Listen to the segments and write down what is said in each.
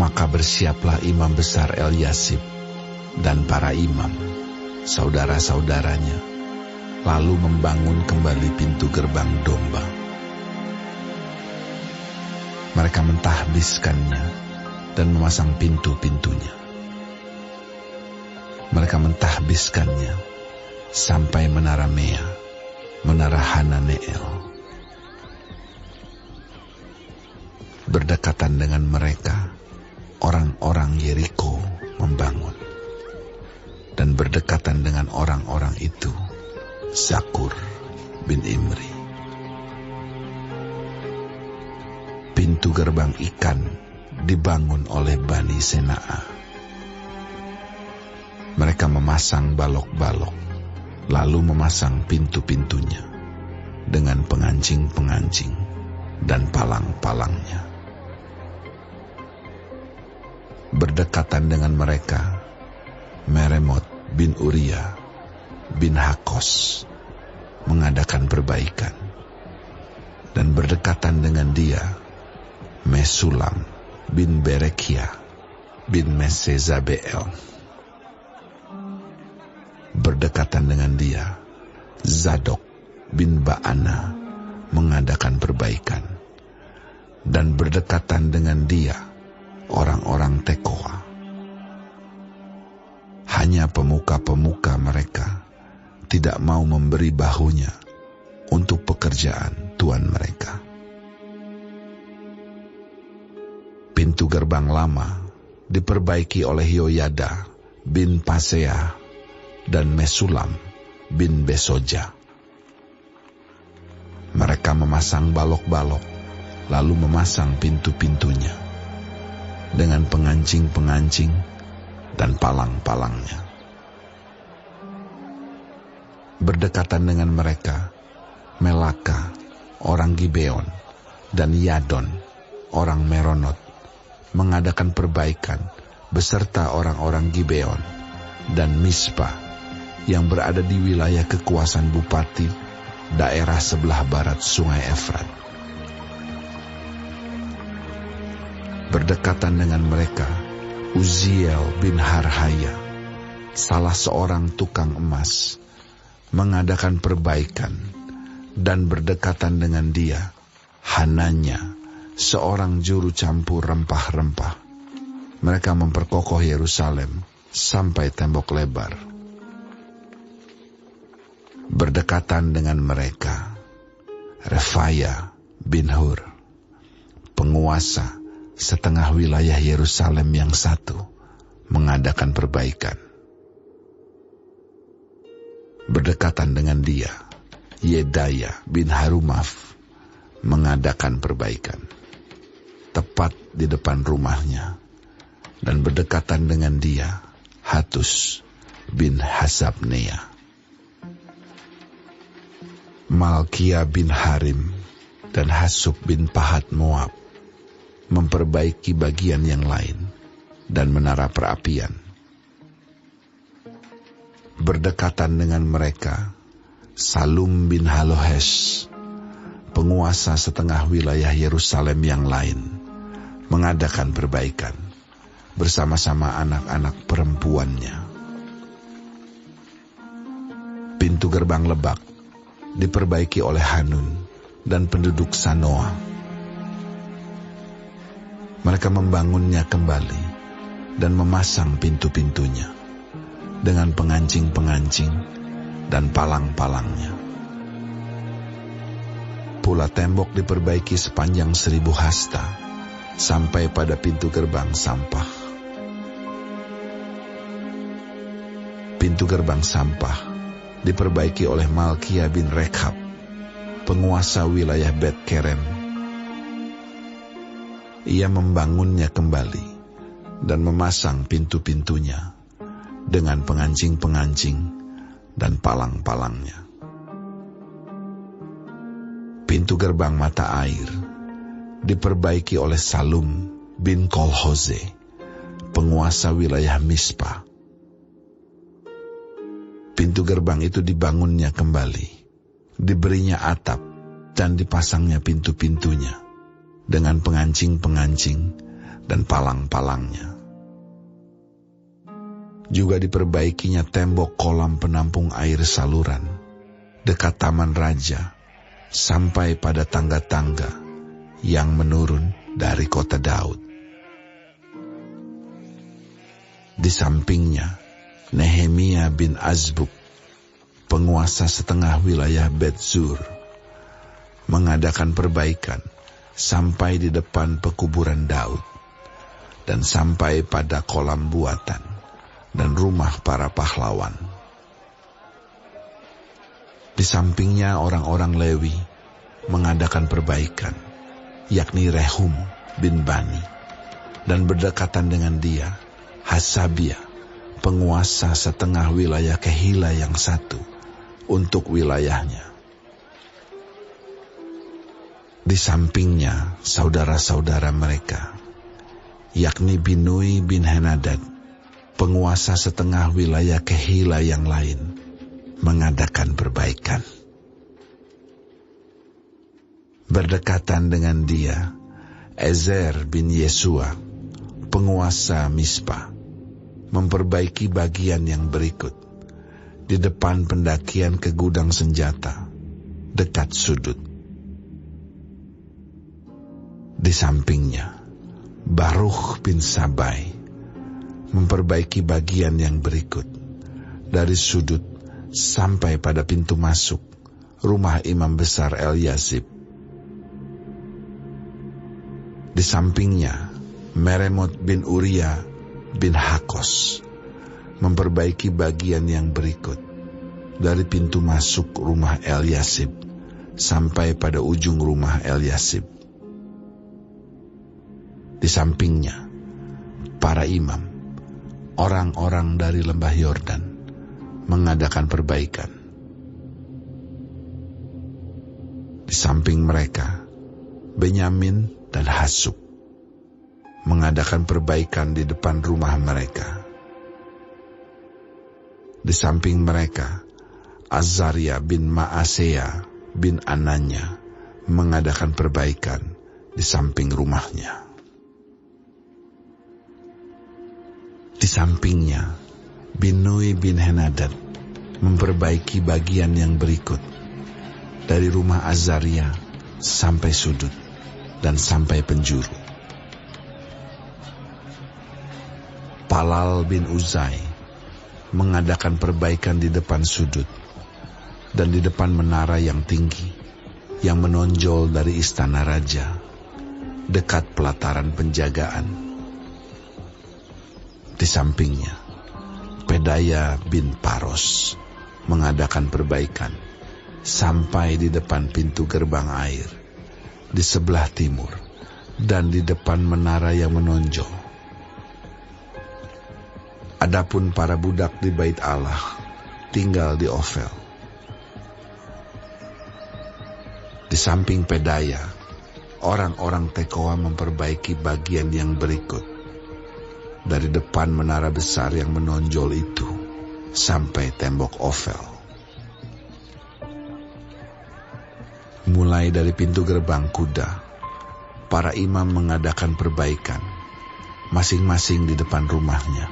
Maka bersiaplah imam besar Eliasib dan para imam, saudara-saudaranya, lalu membangun kembali pintu gerbang domba. Mereka mentahbiskannya dan memasang pintu-pintunya. Mereka mentahbiskannya sampai menara Mea, menara Hananeel. Berdekatan dengan mereka, orang-orang Yeriko membangun. Dan berdekatan dengan orang-orang itu, Zakur bin Imri. Pintu gerbang ikan dibangun oleh Bani Senaa. Mereka memasang balok-balok, lalu memasang pintu-pintunya dengan pengancing-pengancing dan palang-palangnya. Berdekatan dengan mereka, Meremot bin Uria bin Hakos mengadakan perbaikan. Dan berdekatan dengan dia, Mesulam bin Berekia bin Mesezabeel. Berdekatan dengan dia, Zadok bin Baana mengadakan perbaikan. Dan berdekatan dengan dia, orang-orang Tekoa. Hanya pemuka-pemuka mereka tidak mau memberi bahunya untuk pekerjaan tuan mereka. Pintu gerbang lama diperbaiki oleh Yoyada bin Pasea dan Mesulam bin Besoja. Mereka memasang balok-balok, lalu memasang pintu-pintunya dengan pengancing-pengancing dan palang-palangnya. Berdekatan dengan mereka, Melaka, orang Gibeon, dan Yadon, orang Meronot, mengadakan perbaikan beserta orang-orang Gibeon dan Mispa yang berada di wilayah kekuasaan bupati daerah sebelah barat Sungai Efrat. Berdekatan dengan mereka, Uziel bin Harhaya, salah seorang tukang emas, mengadakan perbaikan, dan berdekatan dengan dia, Hananya, seorang juru campur rempah-rempah. Mereka memperkokoh Yerusalem sampai tembok lebar. Berdekatan dengan mereka, Refaya bin Hur, penguasa setengah wilayah Yerusalem yang satu, mengadakan perbaikan. Berdekatan dengan dia, Yedaya bin Harumaf mengadakan perbaikan tepat di depan rumahnya. Dan berdekatan dengan dia, Hatus bin Hasabnea. Malkia bin Harim dan Hasub bin Pahat Moab memperbaiki bagian yang lain dan menara perapian. Berdekatan dengan mereka, Salum bin Halohes, penguasa setengah wilayah Yerusalem yang lain, mengadakan perbaikan bersama-sama anak-anak perempuannya. Pintu gerbang Lebak diperbaiki oleh Hanun dan penduduk Sanoa. Mereka membangunnya kembali dan memasang pintu-pintunya dengan pengancing-pengancing dan palang-palangnya. Pula tembok diperbaiki sepanjang 1000 hasta sampai pada pintu gerbang sampah. Pintu gerbang sampah diperbaiki oleh Malkia bin Rekhab, penguasa wilayah Bet Kerem. Ia membangunnya kembali dan memasang pintu-pintunya dengan pengancing-pengancing dan palang-palangnya. Pintu gerbang mata air diperbaiki oleh Salum bin Kolhoze, penguasa wilayah Mispa. Pintu gerbang itu dibangunnya kembali, diberinya atap dan dipasangnya pintu-pintunya dengan pengancing-pengancing dan palang-palangnya. Juga diperbaikinya tembok kolam penampung air saluran dekat taman raja sampai pada tangga-tangga yang menurun dari kota Daud. Di sampingnya, Nehemia bin Azbuk, penguasa setengah wilayah Bet-Zur, mengadakan perbaikan sampai di depan pekuburan Daud dan sampai pada kolam buatan dan rumah para pahlawan. Di sampingnya orang-orang Lewi mengadakan perbaikan, yakni Rehum bin Bani, dan berdekatan dengan dia Hasabia, penguasa setengah wilayah Kehila yang satu untuk wilayahnya. Di sampingnya saudara-saudara mereka, yakni Binui bin Henadad, penguasa setengah wilayah Kehila yang lain, mengadakan perbaikan. Berdekatan dengan dia, Ezer bin Yesua, penguasa Mispa, memperbaiki bagian yang berikut di depan pendakian ke gudang senjata, dekat sudut. Di sampingnya, Baruch bin Sabai memperbaiki bagian yang berikut dari sudut sampai pada pintu masuk rumah imam besar Eliasib. Di sampingnya, Meremot bin Uria bin Hakos memperbaiki bagian yang berikut dari pintu masuk rumah Eliasib sampai pada ujung rumah Eliasib. Di sampingnya, para imam, orang-orang dari lembah Yordan, mengadakan perbaikan. Di samping mereka, Benyamin dan Hasub mengadakan perbaikan di depan rumah mereka. Di samping mereka, Azaria bin Maasea bin Ananya mengadakan perbaikan di samping rumahnya. Di sampingnya, Binui bin Henadad memperbaiki bagian yang berikut dari rumah Azaria sampai sudut dan sampai penjuru. Palal bin Uzai mengadakan perbaikan di depan sudut dan di depan menara yang tinggi yang menonjol dari istana raja dekat pelataran penjagaan. Di sampingnya, Pedaya bin Paros mengadakan perbaikan sampai di depan pintu gerbang air di sebelah timur dan di depan menara yang menonjol. Adapun para budak di Bait Allah tinggal di Ofel. Di samping Pedaya, orang-orang Tekoa memperbaiki bagian yang berikut dari depan menara besar yang menonjol itu sampai tembok Ofel. Mulai dari pintu gerbang kuda, para imam mengadakan perbaikan, masing-masing di depan rumahnya.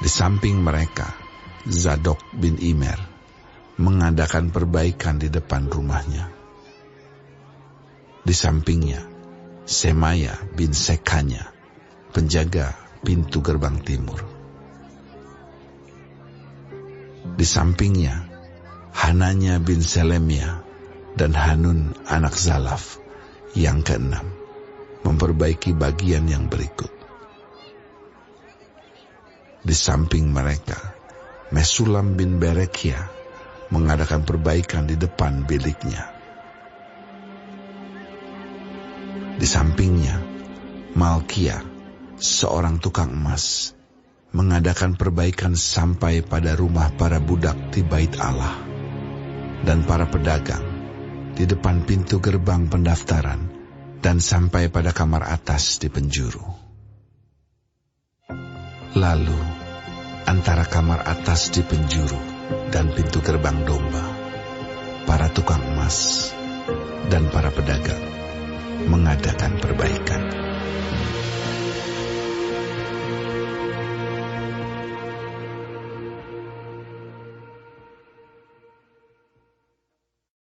Di samping mereka, Zadok bin Imer mengadakan perbaikan di depan rumahnya. Di sampingnya, Semaya bin Sekanya, penjaga pintu gerbang timur. Di sampingnya, Hananya bin Selemia dan Hanun anak Zalaf yang keenam memperbaiki bagian yang berikut. Di samping mereka, Mesulam bin Berekia mengadakan perbaikan di depan biliknya. Di sampingnya, Malkia, seorang tukang emas, mengadakan perbaikan sampai pada rumah para budak di Bait Allah dan para pedagang di depan pintu gerbang pendaftaran dan sampai pada kamar atas di penjuru. Lalu, antara kamar atas di penjuru dan pintu gerbang domba, para tukang emas dan para pedagang mengadakan perbaikan.